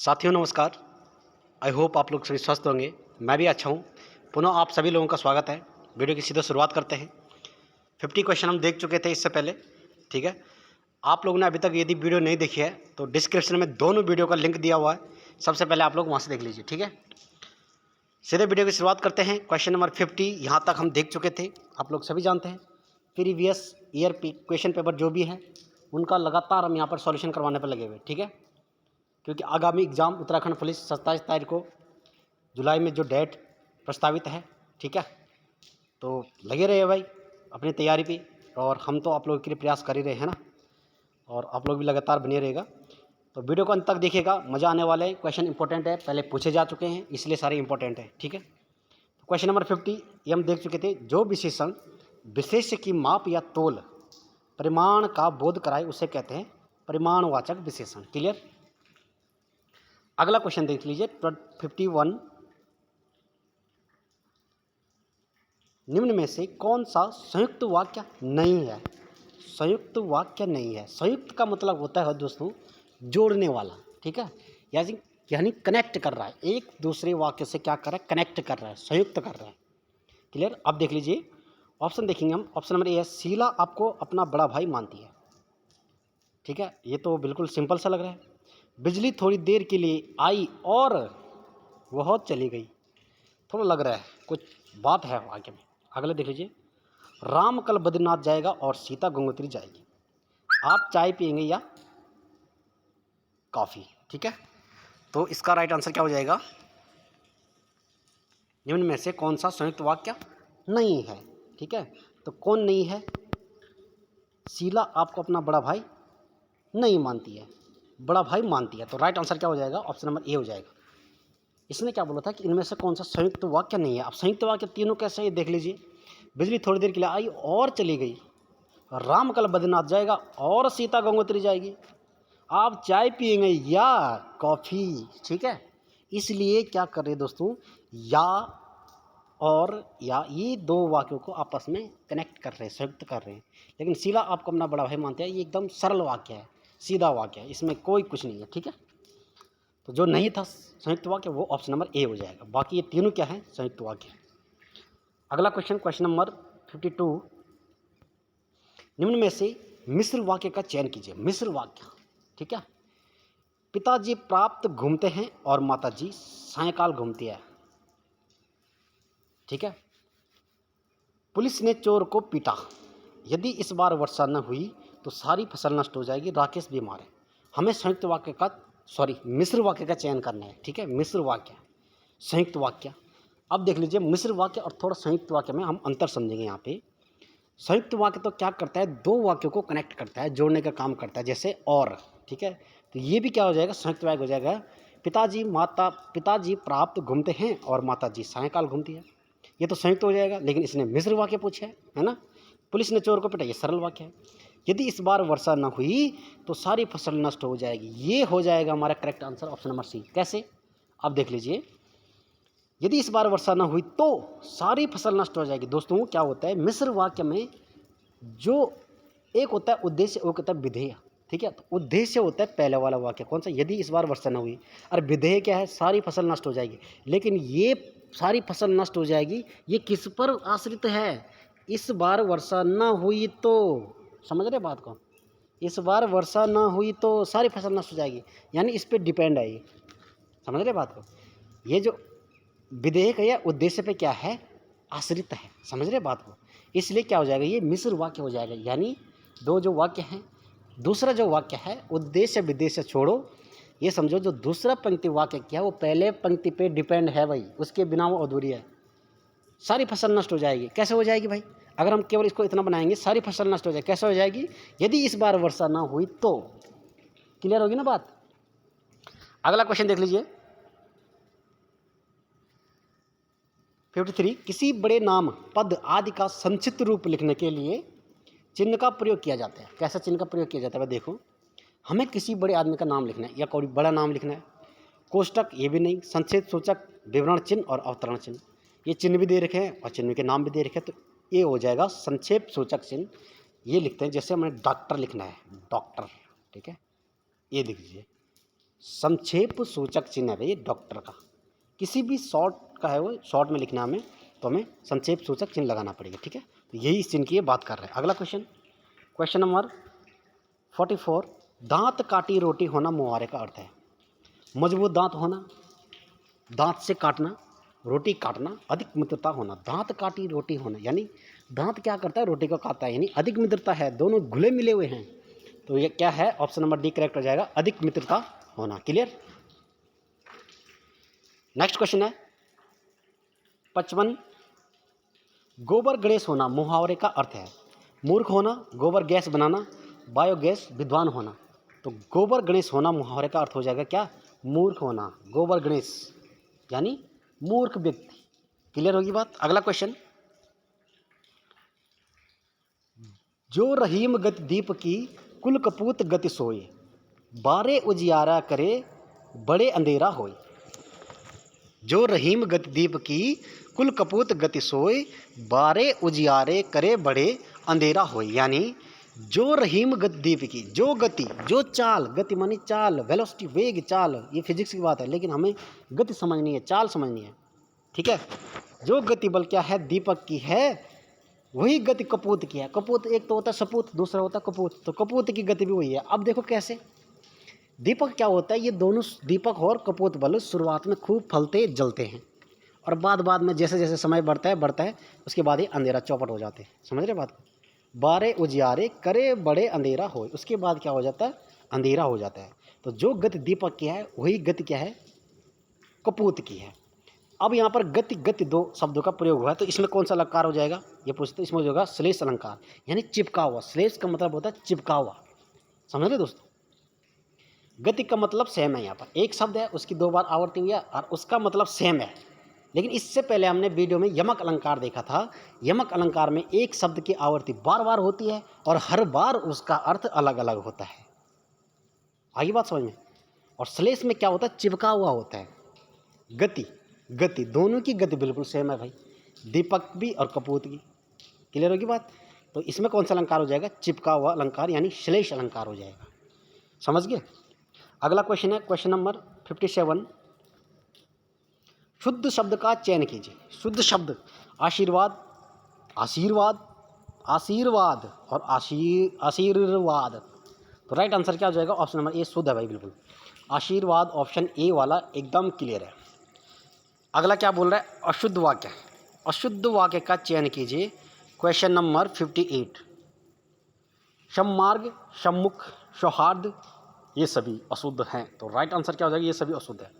साथियों नमस्कार। I hope आप लोग सभी स्वस्थ होंगे। मैं भी अच्छा हूँ। पुनः आप सभी लोगों का स्वागत है। वीडियो की सीधा शुरुआत करते हैं। 50 क्वेश्चन हम देख चुके थे इससे पहले, ठीक है। आप लोगों ने अभी तक यदि वीडियो नहीं देखी है तो डिस्क्रिप्शन में दोनों वीडियो का लिंक दिया हुआ है, सबसे पहले आप लोग वहाँ से देख लीजिए, ठीक है। सीधे वीडियो की शुरुआत करते हैं। क्वेश्चन नंबर 50 यहाँ तक हम देख चुके थे, आप लोग सभी जानते हैं। प्रीवियस ईयर क्वेश्चन पेपर जो भी हैं उनका लगातार हम यहाँ पर सॉल्यूशन करवाने पर लगे हुए, ठीक है। क्योंकि आगामी एग्ज़ाम उत्तराखंड पुलिस 27 तारीख को जुलाई में जो डेट प्रस्तावित है, ठीक है। तो लगे रहिए भाई अपनी तैयारी पे, और हम तो आप लोगों के लिए प्रयास कर ही रहे हैं ना, और आप लोग भी लगातार बने रहेगा। तो वीडियो को अंत तक देखिएगा, मज़ा आने वाला है। क्वेश्चन इंपॉर्टेंट है, पहले पूछे जा चुके हैं इसलिए सारे इंपॉर्टेंट है, ठीक है। तो क्वेश्चन नंबर 50 ये हम देख चुके थे। जो विशेषण विशेष्य की माप या तोल परिमाण का बोध कराए उसे कहते हैं परिमाणवाचक विशेषण। क्लियर। अगला क्वेश्चन देख लीजिए 51। निम्न में से कौन सा संयुक्त वाक्य नहीं है? संयुक्त वाक्य नहीं है। संयुक्त का मतलब होता है दोस्तों जोड़ने वाला, ठीक है। यानी कनेक्ट कर रहा है, एक दूसरे वाक्य से क्या कर रहा है, कनेक्ट कर रहा है, संयुक्त कर रहा है। क्लियर। अब देख लीजिए ऑप्शन देखेंगे हम। ऑप्शन नंबर ए है, शीला आपको अपना बड़ा भाई मानती है, ठीक है। ये तो बिल्कुल सिंपल सा लग रहा है। बिजली थोड़ी देर के लिए आई और वह चली गई, थोड़ा लग रहा है कुछ बात है वाक्य में। अगले देख लीजिए, राम कल बद्रीनाथ जाएगा और सीता गंगोत्री जाएगी। आप चाय पियेंगे या कॉफ़ी, ठीक है। तो इसका राइट आंसर क्या हो जाएगा? निम्न में से कौन सा संयुक्त वाक्य नहीं है, ठीक है। तो कौन नहीं है? शीला आपको अपना बड़ा भाई नहीं मानती है, बड़ा भाई मानती है। तो राइट आंसर क्या हो जाएगा? ऑप्शन नंबर ए हो जाएगा। इसने क्या बोला था कि इनमें से कौन सा संयुक्त वाक्य नहीं है। अब संयुक्त वाक्य तीनों कैसे है देख लीजिए। बिजली थोड़ी देर के लिए आई और चली गई, राम कल बद्रीनाथ जाएगा और सीता गंगोत्री जाएगी, आप चाय पियेंगे या कॉफ़ी, ठीक है। इसलिए क्या कर रहे हैं दोस्तों, या और या ये दो वाक्यों को आपस में कनेक्ट कर रहे हैं, संयुक्त कर रहे हैं। लेकिन शीला आपको अपना बड़ा भाई मानते हैं, ये एकदम सरल वाक्य है, सीधा वाक्य है, इसमें कोई कुछ नहीं है, ठीक है। तो जो नहीं था संयुक्त वाक्य वो ऑप्शन नंबर ए हो जाएगा। बाकी ये तीनों क्या है, संयुक्त वाक्य है। अगला क्वेश्चन, क्वेश्चन नंबर 52। निम्न में से मिश्र वाक्य का चयन कीजिए। मिश्र वाक्य, ठीक है। पिताजी प्राप्त घूमते हैं और माताजी सायंकाल घूमती है, ठीक है। पुलिस ने चोर को पीटा, यदि इस बार वर्षा न हुई तो सारी फसल नष्ट हो जाएगी, राकेश बीमार है। हमें संयुक्त वाक्य का मिश्र वाक्य का चयन करना है, ठीक है। मिश्र वाक्य, संयुक्त वाक्य। अब देख लीजिए मिश्र वाक्य और थोड़ा संयुक्त वाक्य में हम अंतर समझेंगे यहाँ पे। संयुक्त वाक्य तो क्या करता है, दो वाक्यों को कनेक्ट करता है, जोड़ने का काम करता है, जैसे और, ठीक है। तो ये भी क्या हो जाएगा, संयुक्त वाक्य हो जाएगा। पिताजी प्राप्त घूमते हैं और माताजी सायंकाल घूमती है, ये तो संयुक्त हो जाएगा। लेकिन इसने मिश्र वाक्य पूछा है ना। पुलिस ने चोर को पीटा, ये सरल वाक्य है। यदि इस बार वर्षा न हुई तो सारी फसल नष्ट हो जाएगी, ये हो जाएगा हमारा correct answer option number C. कैसे? अब देख लीजिए, यदि इस बार वर्षा न हुई तो सारी फसल नष्ट हो जाएगी। दोस्तों क्या होता है मिश्र वाक्य में, जो एक होता है उद्देश्य, एक होता है विधेय, ठीक है। तो उद्देश्य होता है पहले वाला वाक्य, कौन सा, यदि इस बार वर्षा न हुई, और विधेय क्या है, सारी फसल नष्ट हो जाएगी। लेकिन ये सारी फसल नष्ट हो जाएगी ये किस पर आश्रित है, इस बार वर्षा न हुई तो, समझ रहे बात को, इस बार वर्षा न हुई तो सारी फसल नष्ट हो जाएगी, यानी इस पर डिपेंड है ये, समझ रहे बात को। ये जो विधेयक है या उद्देश्य पे क्या है, आश्रित है, समझ रहे बात को। इसलिए क्या हो जाएगा, ये मिश्र वाक्य हो जाएगा। यानी दो जो वाक्य हैं, दूसरा जो वाक्य है उद्देश्य विदेश्य छोड़ो, ये समझो जो दूसरा पंक्ति वाक्य क्या है वो पहले पंक्ति पे डिपेंड है भाई, उसके बिना वो अधूरी है। सारी फसल नष्ट हो जाएगी, कैसे हो जाएगी भाई, अगर हम केवल इसको इतना बनाएंगे, सारी फसल नष्ट हो जाएगी, कैसे हो जाएगी, यदि इस बार वर्षा ना हुई तो। क्लियर होगी ना बात। अगला क्वेश्चन देख लीजिए 53। किसी बड़े नाम पद आदि का संक्षिप्त रूप लिखने के लिए चिन्ह का प्रयोग किया जाता है। कैसा चिन्ह का प्रयोग किया जाता है, देखो हमें किसी बड़े आदमी का नाम लिखना है या कोई बड़ा नाम लिखना है, कोष्टक ये भी नहीं, संक्षेप सूचक, विवरण चिन्ह और अवतरण चिन्ह, ये चिन्ह भी दे रखे हैं और चिन्ह के नाम भी दे रखे हैं। तो ये हो जाएगा संक्षेप सूचक चिन्ह, ये लिखते हैं। जैसे हमें डॉक्टर लिखना है, डॉक्टर, ठीक है, ये लिख लीजिए संक्षेप सूचक चिन्ह है भाई डॉक्टर का, किसी भी शॉर्ट का है वो शॉर्ट में लिखना हमें, तो हमें संक्षेप सूचक चिन्ह लगाना पड़ेगा, ठीक है। तो यही इस चिन्ह की ये बात कर रहे हैं। अगला क्वेश्चन, क्वेश्चन नंबर 44, दांत काटी रोटी होना मुहावरे का अर्थ है। मजबूत दांत होना, दांत से काटना, रोटी काटना, अधिक मित्रता होना। दांत काटी रोटी होना यानी दांत क्या करता है, रोटी को काटता है, यानी अधिक मित्रता है, दोनों घुले मिले हुए हैं। तो ये क्या है, ऑप्शन नंबर डी करेक्ट हो जाएगा, अधिक मित्रता होना। क्लियर। नेक्स्ट क्वेश्चन है 55, गोबर गणेश होना मुहावरे का अर्थ है। मूर्ख होना, गोबर गैस बनाना, बायोगैस, विद्वान होना। तो गोबर गणेश होना मुहावरे का अर्थ हो जाएगा क्या, मूर्ख होना। गोबर गणेश यानी मूर्ख व्यक्ति। क्लियर होगी बात। अगला क्वेश्चन, जो रहीम गति दीप की कुल कपूत गति सोए, बारे उजियारा करे बड़े अंधेरा होए। जो रहीम गति दीप की कुल कपूत गति सोए, बारे उजियारे करे बड़े अंधेरा होए। यानी जो रहीम गति दीप की, जो गति, जो चाल, गति मानी चाल, वेलोसिटी वेग, चाल, ये फिजिक्स की बात है, लेकिन हमें गति समझनी है, चाल समझनी है, ठीक है। जो गति बल क्या है, दीपक की है, वही गति कपूत की है। कपूत एक तो होता है सपूत, दूसरा होता है कपूत, तो कपूत की गति भी वही है। अब देखो कैसे, दीपक क्या होता है, ये दोनों दीपक और कपूत बल शुरुआत में खूब फलते जलते हैं, और बाद में जैसे जैसे समय बढ़ता है उसके बाद ही अंधेरा चौपट हो जाते हैं। समझ रहे बात को। बारे उजियारे करे बड़े अंधेरा हो, उसके बाद क्या हो जाता है, अंधेरा हो जाता है। तो जो गति दीपक की है वही गति क्या है, कपूत की है। अब यहाँ पर गति गति दो शब्दों का प्रयोग हुआ है, तो इसमें कौन सा अलंकार हो जाएगा, ये पूछते हैं। इसमें हो जाएगा श्लेष अलंकार, यानी चिपका हुआ। श्लेष का मतलब होता है चिपका हुआ। समझ रहे दोस्तों। गति का मतलब सेम है, यहाँ पर एक शब्द है उसकी दो बार आवृत्ति हुई है और उसका मतलब सेम है। लेकिन इससे पहले हमने वीडियो में यमक अलंकार देखा था। यमक अलंकार में एक शब्द की आवृत्ति बार बार होती है और हर बार उसका अर्थ अलग अलग होता है। आगे बात समझ में। और श्लेष में क्या होता है, चिपका हुआ होता है। गति गति दोनों की गति बिल्कुल सेम है भाई, दीपक भी और कपूत की। क्लियर होगी बात। तो इसमें कौन सा अलंकार हो जाएगा, चिपका हुआ अलंकार, यानी श्लेष अलंकार हो जाएगा। समझ गए। अगला क्वेश्चन है क्वेश्चन नंबर 57, शुद्ध शब्द का चयन कीजिए। शुद्ध शब्द आशीर्वाद, आशीर्वाद, आशीर्वाद और आशीर्वाद। तो राइट आंसर क्या हो जाएगा, ऑप्शन नंबर ए शुद्ध है भाई, बिल्कुल आशीर्वाद ऑप्शन ए वाला एकदम क्लियर है। अगला क्या बोल रहा है, अशुद्ध वाक्य। अशुद्ध वाक्य का चयन कीजिए। क्वेश्चन नंबर 58, सम्मार्ग, सम्मुख, सौहार्द, ये सभी अशुद्ध हैं। तो राइट आंसर क्या हो जाएगा, ये सभी अशुद्ध है।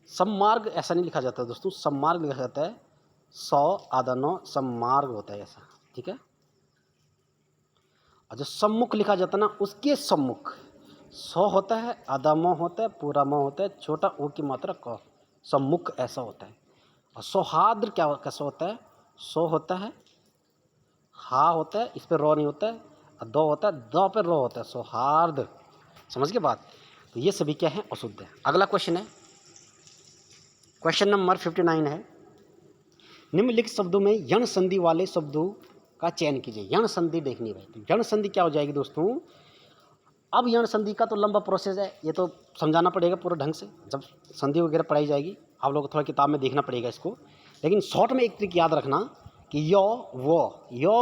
सम्मार्ग ऐसा नहीं लिखा जाता दोस्तों, सम्मार्ग लिखा जाता है 100 आधा 9 सम्मार्ग होता है ऐसा, ठीक है। और जो सम्मुख लिखा जाता है ना, उसके सम्मुख 100 होता है, आधा म होता है, पूरा म होता है, छोटा ओ की मात्रा क, सम्मुख ऐसा होता है। और सौहार्द क्या कैसा होता है, 100 होता है, हा होता है, इस पर रो नहीं होता है, और दो होता है, दो पर रो होता है, सौहार्द। समझ के बात। तो ये सभी क्या है, अशुद्ध है। अगला क्वेश्चन है क्वेश्चन नंबर 59 है, निम्नलिखित शब्दों में यण संधि वाले शब्दों का चयन कीजिए। यण संधि देखनी भाई। तो यण संधि क्या हो जाएगी दोस्तों, अब यण संधि का तो लंबा प्रोसेस है, ये तो समझाना पड़ेगा पूरे ढंग से, जब संधि वगैरह पढ़ाई जाएगी आप लोगों को थोड़ा किताब में देखना पड़ेगा इसको। लेकिन शॉर्ट में एक ट्रिक याद रखना कि यो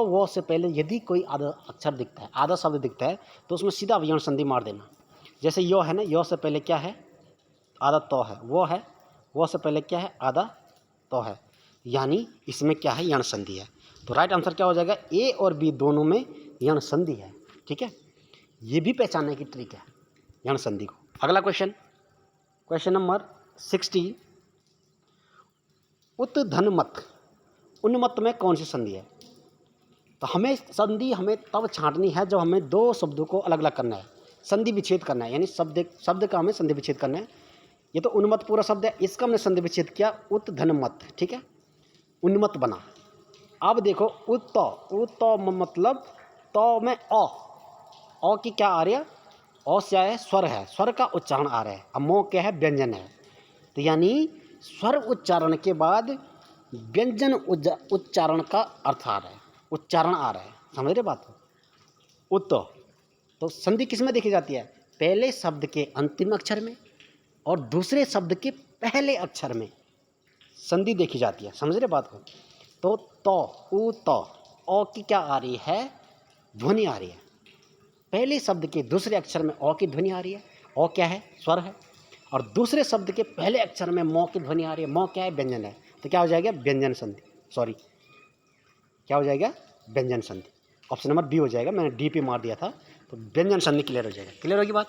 वो से पहले यदि कोई आधा अक्षर दिखता है, आधा शब्द दिखता है, तो उसमें सीधा यण संधि मार देना। जैसे यो है ना, यो से पहले क्या है, आधा तो है, वो है, वो से पहले क्या है, आधा तो है, यानी इसमें क्या है, यण संधि है। तो राइट आंसर क्या हो जाएगा, ए और बी दोनों में यण संधि है, ठीक है। ये भी पहचानने की ट्रिक है यण संधि को। अगला क्वेश्चन, क्वेश्चन नंबर 60, उत्धनमत, उन्मत्त में कौन सी संधि है। तो हमें संधि हमें तब छांटनी है जब हमें दो शब्दों को अलग अलग करना है, संधि विच्छेद करना है, यानी शब्द का हमें संधि विच्छेद करना है। ये तो उन्मत्त पूरा शब्द है, इसका हमने संधि विच्छेद किया, उत्धनमत, ठीक है, उन्मत्त बना। अब देखो उत मतलब तो में अ की क्या आ रही है, अ से है स्वर है, स्वर का उच्चारण आ रहा है। अब मो क्या है, व्यंजन है। तो यानी स्वर उच्चारण के बाद व्यंजन उच्चारण का अर्थ आ रहा है, उच्चारण आ रहा है। समझ रहे बात को। तो संधि किस में देखी जाती है, पहले शब्द के अंतिम अक्षर में और दूसरे शब्द के पहले अक्षर में संधि देखी जाती है। समझ रहे बात को? तो उ तो ओ की क्या आ रही है? ध्वनि आ रही है। पहले शब्द के दूसरे अक्षर में ओ की ध्वनि आ रही है। ओ क्या है? स्वर है। और दूसरे शब्द के पहले अक्षर में मो की ध्वनि आ रही है। मो क्या है? व्यंजन है। तो क्या हो जाएगा? व्यंजन संधि। सॉरी, क्या हो जाएगा? व्यंजन संधि। ऑप्शन नंबर बी हो जाएगा। मैंने डी पे मार दिया था, तो व्यंजन संधि क्लियर हो जाएगा। क्लियर होगी बात?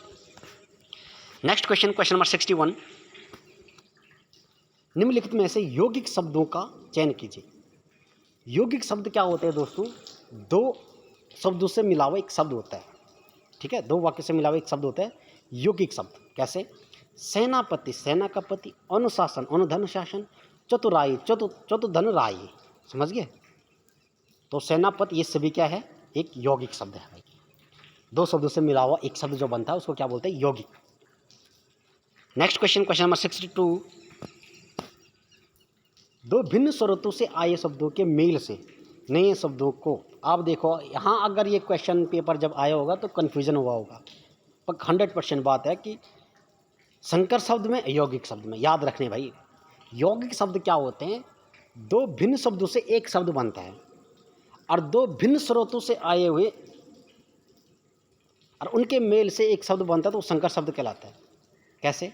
Next question, question number 61। निम्नलिखित में से यौगिक शब्दों का चयन कीजिए। यौगिक शब्द क्या होते हैं दोस्तों? दो शब्दों से मिला हुआ एक शब्द होता है। ठीक है, दो वाक्य से मिला हुआ एक शब्द होता है यौगिक शब्द। कैसे? सेनापति, सेना का पति। अनुशासन, अनुधन शासन। चतुराई, चतुर्धन राई। समझ गए? तो सेनापति, ये सभी क्या है? एक यौगिक शब्द है भाई। दो शब्दों से मिला हुआ एक शब्द जो बनता है उसको क्या बोलते हैं? यौगिक। Next question, question number 62। दो भिन्न स्रोतों से आए शब्दों के मेल से नए शब्दों को, आप देखो यहाँ अगर ये क्वेश्चन पेपर जब आया होगा तो कन्फ्यूजन हुआ होगा, पर 100% बात है कि संकर शब्द में, यौगिक शब्द में, याद रखने भाई, यौगिक शब्द क्या होते हैं? दो भिन्न शब्दों से एक शब्द बनता है और दो भिन्न स्रोतों से आए हुए और उनके मेल से एक शब्द बनता है तो वो संकर शब्द कहलाता है। कैसे?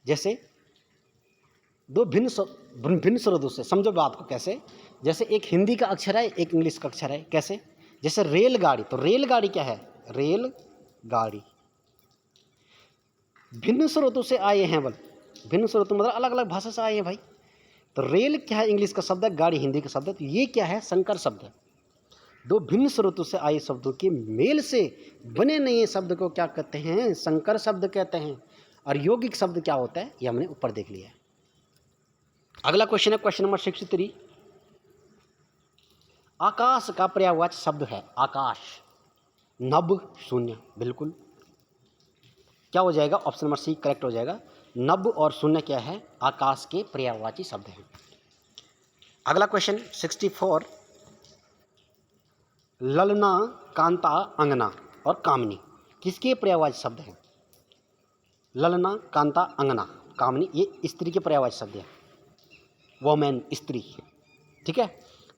जैसे दो भिन्न स्रोतों से, समझो बात को कैसे? जैसे एक हिंदी का अक्षर है, एक इंग्लिश का अक्षर है। कैसे? जैसे रेलगाड़ी, तो रेलगाड़ी क्या है? रेलगाड़ी। भिन्न स्रोतों से आए हैं, बल भिन्न स्रोतों मतलब अलग अलग भाषा से आए हैं भाई। तो रेल क्या है? इंग्लिश का शब्द है। गाड़ी हिंदी का शब्द है। तो ये क्या है? संकर शब्द है। दो भिन्न स्रोतों से आए शब्दों के मेल से बने नए शब्द को क्या कहते हैं? संकर शब्द कहते हैं। और यौगिक शब्द क्या होता है ये हमने ऊपर देख लिया है। अगला क्वेश्चन है क्वेश्चन नंबर 63। आकाश का पर्यायवाची शब्द है आकाश। नभ, शून्य। बिल्कुल क्या हो जाएगा? ऑप्शन नंबर सी करेक्ट हो जाएगा। नभ और शून्य क्या है? आकाश के पर्यायवाची शब्द हैं। अगला क्वेश्चन 64। ललना, कांता, अंगना और कामनी किसके पर्यायवाची शब्द हैं? ललना, कांता, अंगना, कामनी ये स्त्री के पर्यायवाची शब्द हैं। वोमेन, स्त्री। ठीक है,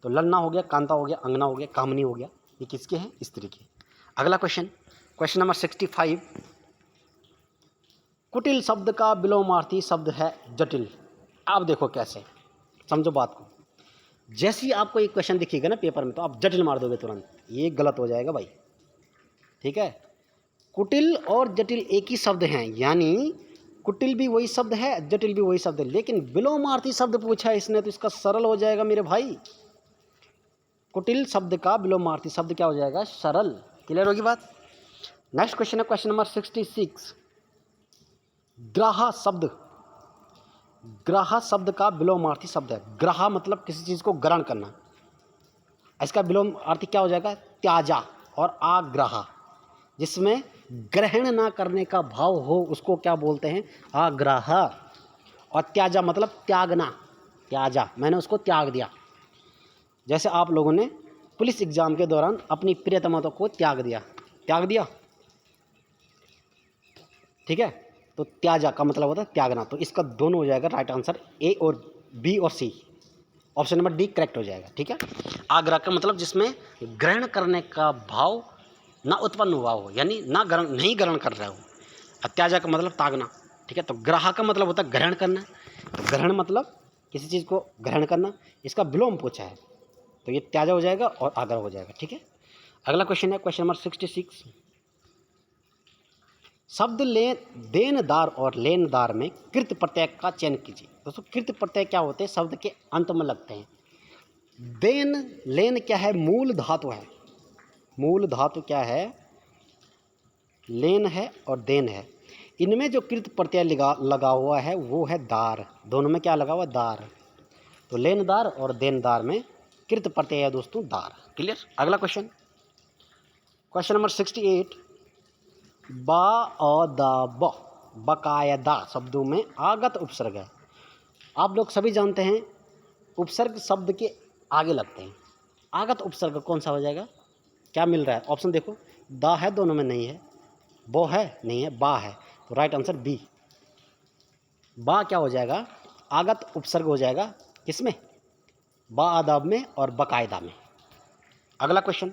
तो ललना हो गया, कांता हो गया, अंगना हो गया, कामनी हो गया, ये किसके हैं? स्त्री के। अगला क्वेश्चन, क्वेश्चन नंबर 65। कुटिल शब्द का विलोमार्थी शब्द है जटिल। आप देखो कैसे, समझो बात को। जैसे ही आपको एक क्वेश्चन दिखेगा ना पेपर में तो आप जटिल मार दोगे तुरंत, ये गलत हो जाएगा भाई। ठीक है, कुटिल और जटिल एक ही शब्द हैं, यानी कुटिल भी वही शब्द है, जटिल भी वही शब्द है, लेकिन विलोमार्थी शब्द पूछा है इसने तो इसका सरल हो जाएगा मेरे भाई। कुटिल शब्द का विलोमार्थी शब्द क्या हो जाएगा? सरल। क्लियर होगी बात? नेक्स्ट क्वेश्चन है क्वेश्चन नंबर 66। ग्राह शब्द, ग्राह शब्द का विलोमार्थी शब्द है। ग्राह मतलब किसी चीज़ को ग्रहण करना, इसका विलोमार्थी क्या हो जाएगा? त्याजा और आग्रह, जिसमें ग्रहण ना करने का भाव हो उसको क्या बोलते हैं? आग्रह। और त्याजा मतलब त्यागना, त्याजा मैंने उसको त्याग दिया। जैसे आप लोगों ने पुलिस एग्जाम के दौरान अपनी प्रियतमा को त्याग दिया, त्याग दिया। ठीक है, तो त्याजा का मतलब होता है त्यागना। तो इसका दोनों हो जाएगा राइट आंसर, ए और बी और सी। ऑप्शन नंबर डी करेक्ट हो जाएगा। ठीक है, आग्रह का मतलब जिसमें ग्रहण करने का भाव ना उत्पन्न हुआ हो, यानी ना ग्रहण, नहीं ग्रहण कर रहा हो। त्याजा का मतलब त्यागना। ठीक है, तो ग्राह का मतलब होता है ग्रहण करना। तो ग्रहण मतलब किसी चीज़ को ग्रहण करना, इसका विलोम पूछा है तो ये त्याजा हो जाएगा और आग्रह हो जाएगा। ठीक है, अगला क्वेश्चन है क्वेश्चन नंबर 66। शब्द देनदार और लेनदार में कृत प्रत्यय का चयन कीजिए। दोस्तों कृत प्रत्यय क्या होते हैं? शब्द के अंत में लगते हैं। देन, लेन क्या है? मूल धातु है। मूल धातु क्या है? लेन है और देन है। इनमें जो कृत प्रत्यय लगा हुआ है वो है दार। दोनों में क्या लगा हुआ? दार। तो लेनदार और देनदार में कृत प्रत्यय है दोस्तों दार। क्लियर? अगला क्वेश्चन, क्वेश्चन नंबर 68। बा और दा ब, बकायदा शब्दों में आगत उपसर्ग है। आप लोग सभी जानते हैं उपसर्ग शब्द के आगे लगते हैं। आगत उपसर्ग कौन सा हो जाएगा? क्या मिल रहा है? ऑप्शन देखो, दा है, दोनों में नहीं है। बो है, नहीं है, बा है, तो राइट आंसर बी। बा क्या हो जाएगा, आगत उपसर्ग हो जाएगा किसमें, बाअदब में और बकायदा में। अगला क्वेश्चन,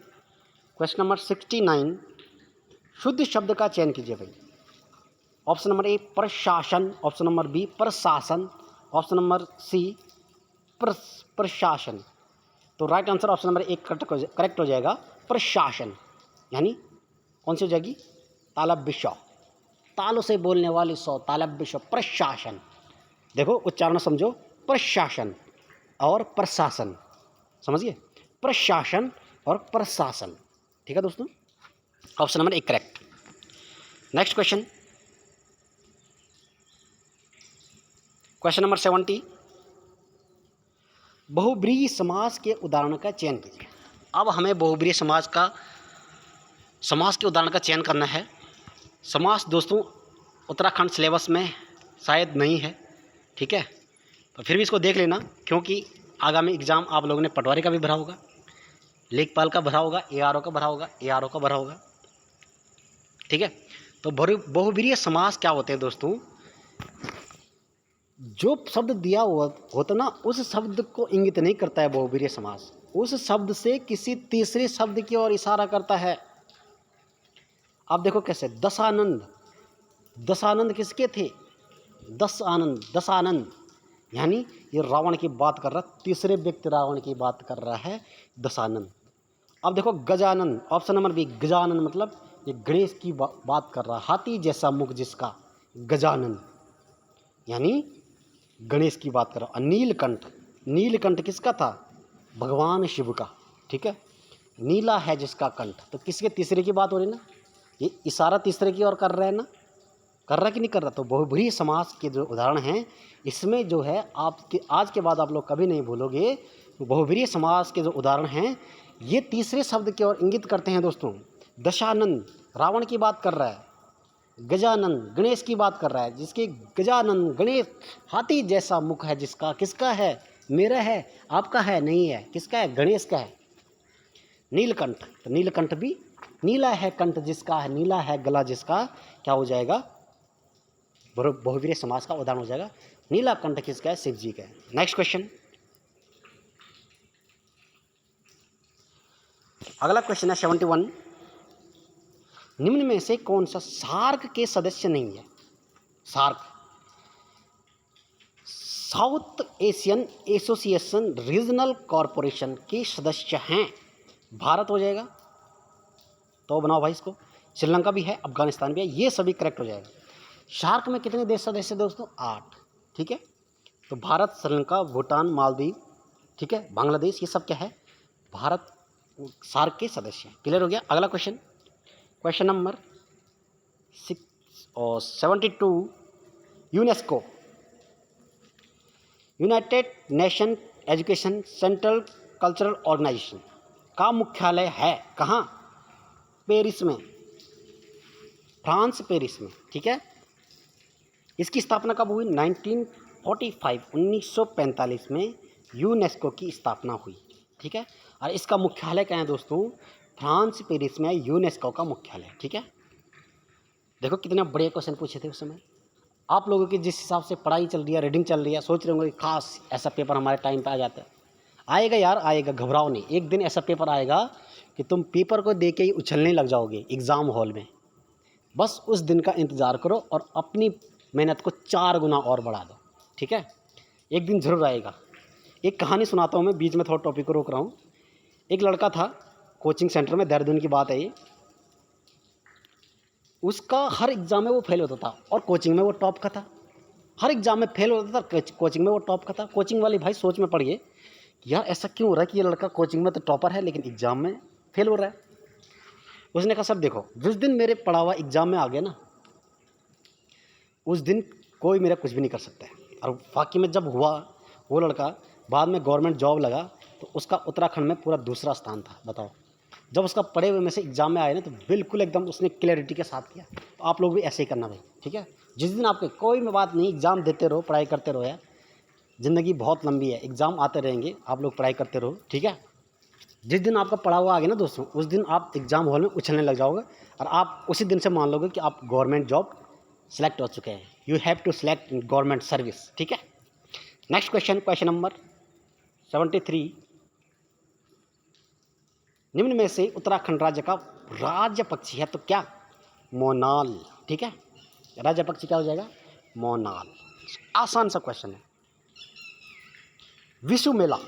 क्वेश्चन नंबर 69, शुद्ध शब्द का चयन कीजिए भाई। ऑप्शन नंबर ए प्रशासन, ऑप्शन नंबर बी प्रशासन, ऑप्शन नंबर सी प्रशासन। तो राइट आंसर ऑप्शन नंबर एक करेक्ट हो जाएगा, प्रशासन। यानी कौन सी हो जाएगी, तालब विश्व, तालों से बोलने वाली 100, तालब विश्व, प्रशासन। देखो उच्चारण समझो, प्रशासन और प्रशासन, समझिए, प्रशासन और प्रशासन। ठीक है दोस्तों, ऑप्शन नंबर एक correct. Next question, question number 70, बहुब्रीहि समास के उदाहरण का चयन कीजिए। अब हमें बहुब्रीहि समास के उदाहरण का चयन करना है। समास दोस्तों उत्तराखंड सिलेबस में शायद नहीं है, ठीक है, तो फिर भी इसको देख लेना, क्योंकि आगामी एग्ज़ाम आप लोगों ने पटवारी का भी भरा होगा, लेखपाल का भरा होगा, ARO का भरा होगा, ARO का भरा होगा। ठीक है, तो बहुब्रीहि समास क्या होते हैं दोस्तों, जो शब्द दिया हुआ होता ना, उस शब्द को इंगित नहीं करता है बहुब्रीहि समास, उस शब्द से किसी तीसरे शब्द की ओर इशारा करता है। आप देखो कैसे, दशानंद, दशानंद किसके थे, दशानंद, यानी ये रावण की बात कर रहा है, तीसरे व्यक्ति रावण की बात कर रहा है, दशानंद। अब देखो Gajanan, option number B Gajanan, मतलब ये गणेश की बात कर रहा है, हाथी जैसा मुख जिसका, गजानन, यानी गणेश की बात कर रहा है। नीलकंठ, नीलकंठ किसका था, भगवान शिव का। ठीक है, नीला है जिसका कंठ, तो किसके तीसरे की बात हो रही ना, ये इशारा तीसरे की ओर कर रहा है ना, कर रहा कि नहीं कर रहा। तो बहुब्रीहि समास के जो उदाहरण हैं, इसमें जो है आपके आज के बाद आप लोग कभी नहीं भूलोगे, तो बहुब्रीहि समास के जो उदाहरण हैं ये तीसरे शब्द की ओर इंगित करते हैं दोस्तों। दशानंद रावण की बात कर रहा है, गजानन गणेश की बात कर रहा है, जिसके गजानन गणेश हाथी जैसा मुख है जिसका, किसका है, मेरा है, आपका है, नहीं है, किसका है, गणेश का है। नीलकंठ, तो नीलकंठ भी, नीला है कंठ जिसका है, नीला है गला जिसका, क्या हो जाएगा, बहुब्रीहि समास का उदाहरण हो जाएगा। नीला कंठ किसका है, शिव जी का है। नेक्स्ट क्वेश्चन, अगला क्वेश्चन है 71, निम्न में से कौन सा सार्क के सदस्य नहीं है। SAARC South Asian Association Regional Corporation के सदस्य हैं। भारत हो जाएगा, तो बनाओ भाई इसको, श्रीलंका भी है, अफगानिस्तान भी है, ये सभी करेक्ट हो जाएगा। सार्क में कितने देश सदस्य दोस्तों, 8। ठीक है, तो भारत, श्रीलंका, भूटान, मालदीव, ठीक है, बांग्लादेश, ये सब क्या है, भारत सार्क के सदस्य हैं। क्लियर हो गया। अगला question, question number 72, UNESCO, United Nation Education Central Cultural Organisation का मुख्यालय है कहाँ, पेरिस में, फ्रांस, पेरिस में। ठीक है, इसकी स्थापना कब हुई, 1945 में यूनेस्को की स्थापना हुई। ठीक है, और इसका मुख्यालय क्या है दोस्तों, फ्रांस, पेरिस में यूनेस्को का मुख्यालय। ठीक है, देखो कितने बड़े क्वेश्चन पूछे थे उस समय। आप लोगों की जिस हिसाब से पढ़ाई चल रही है, रीडिंग चल रही है, सोच रहे होंगे कि खास ऐसा पेपर हमारे टाइम पे आ जाता है। आएगा यार, आएगा, घबराओ नहीं, एक दिन ऐसा पेपर आएगा कि तुम पेपर को देख के ही उछलने लग जाओगे एग्ज़ाम हॉल में। बस उस दिन का इंतज़ार करो और अपनी मेहनत को 4 गुना और बढ़ा दो। ठीक है, एक दिन ज़रूर आएगा। एक कहानी सुनाता हूँ मैं, बीच में थोड़ा टॉपिक को रोक रहा हूँ। एक लड़का था कोचिंग सेंटर में, देहरादून की बात है ये, उसका हर एग्ज़ाम में वो फेल होता था और कोचिंग में वो टॉप का था। हर एग्ज़ाम में फेल होता था, कोचिंग में वो टॉप का था। कोचिंग वाले भाई सोच में पड़ गए, यार ऐसा क्यों हो रहा है कि ये लड़का कोचिंग में तो टॉपर है लेकिन एग्ज़ाम में फेल हो रहा है। उसने कहा सर देखो, जिस दिन मेरे पढ़ा हुआ एग्ज़ाम में आ गया ना, उस दिन कोई मेरा कुछ भी नहीं कर सकता है। और वाकई में जब हुआ, वो लड़का बाद में गवर्नमेंट जॉब लगा तो उसका उत्तराखंड में पूरा दूसरा स्थान था। बताओ, जब उसका पढ़े हुए में से एग्ज़ाम में आए ना, तो बिल्कुल एकदम उसने क्लैरिटी के साथ किया। तो आप लोग भी ऐसे ही करना भाई। ठीक है, जिस दिन आपके कोई में बात नहीं, एग्ज़ाम देते रहो, पढ़ाई करते रहो यार, ज़िंदगी बहुत लंबी है, एग्ज़ाम आते रहेंगे, आप लोग पढ़ाई करते रहो। ठीक है, जिस दिन आपका पढ़ा हुआ आ गया ना दोस्तों, उस दिन आप एग्ज़ाम हॉल में उछलने लग जाओगे और आप उसी दिन से मान लोगे कि आप गवर्नमेंट जॉब सेलेक्ट हो चुके हैं। You have to select government service, ठीक है। नेक्स्ट क्वेश्चन, क्वेश्चन नंबर 73, निम्न में से उत्तराखंड राज्य का राज्य पक्षी है तो क्या? मोनाल, ठीक है। राज्य पक्षी क्या हो जाएगा? मोनाल। आसान सा क्वेश्चन है। विश्व मेला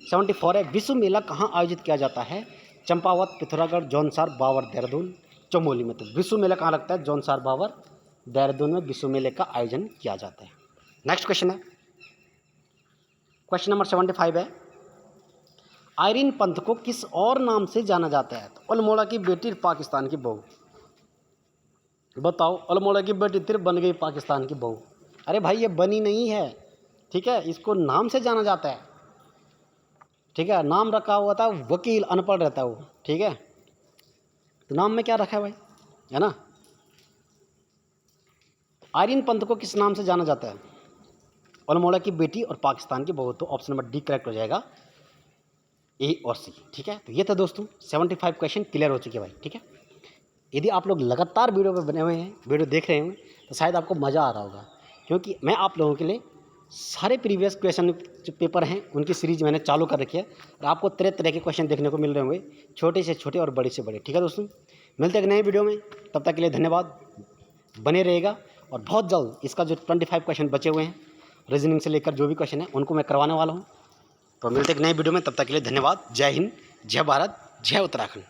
74 है, विश्व मेला कहाँ आयोजित किया जाता है? चंपावत, पिथौरागढ़, जौनसार, बावर, देहरादून, चमोली में। तो विश्व मेला कहाँ लगता है? जौनसार, बावर, देहरादून में विश्व मेले का आयोजन किया जाता है। नेक्स्ट क्वेश्चन है, क्वेश्चन नंबर 75 है, आयरीन पंथ को किस और नाम से जाना जाता है? तो अल्मोड़ा की बेटी, पाकिस्तान की बहू। बताओ, अल्मोड़ा की बेटी फिर बन गई पाकिस्तान की बहू। अरे भाई ये बनी नहीं है, ठीक है, इसको नाम से जाना जाता है, ठीक है। नाम रखा हुआ था वकील, अनपढ़ रहता है वो, ठीक है। तो नाम में क्या रखा है भाई, है ना। आयरीन पंथ को किस नाम से जाना जाता है? अल्मोड़ा की बेटी और पाकिस्तान की बहू। तो ऑप्शन नंबर डी करेक्ट हो जाएगा, ए और सी, ठीक है। तो ये था दोस्तों 75 क्वेश्चन क्लियर हो चुके हैं भाई, ठीक है। यदि आप लोग लगातार वीडियो पे बने हुए हैं, वीडियो देख रहे होंगे, तो शायद आपको मज़ा आ रहा होगा, क्योंकि मैं आप लोगों के लिए सारे प्रीवियस क्वेश्चन जो पेपर हैं उनकी सीरीज मैंने चालू कर रखी है, और आपको तरह तरह के क्वेश्चन देखने को मिल रहे होंगे, छोटे से छोटे और बड़े से बड़े, ठीक है दोस्तों। मिलते हैं एक नए वीडियो में, तब तक के लिए धन्यवाद, बने रहेगा। और बहुत जल्द इसका जो 25 क्वेश्चन बचे हुए हैं रीजनिंग से लेकर जो भी क्वेश्चन है उनको मैं करवाने वाला हूँ। तो मिलते हैं एक नए वीडियो में, तब तक के लिए धन्यवाद। जय हिंद, जय भारत, जय उत्तराखंड।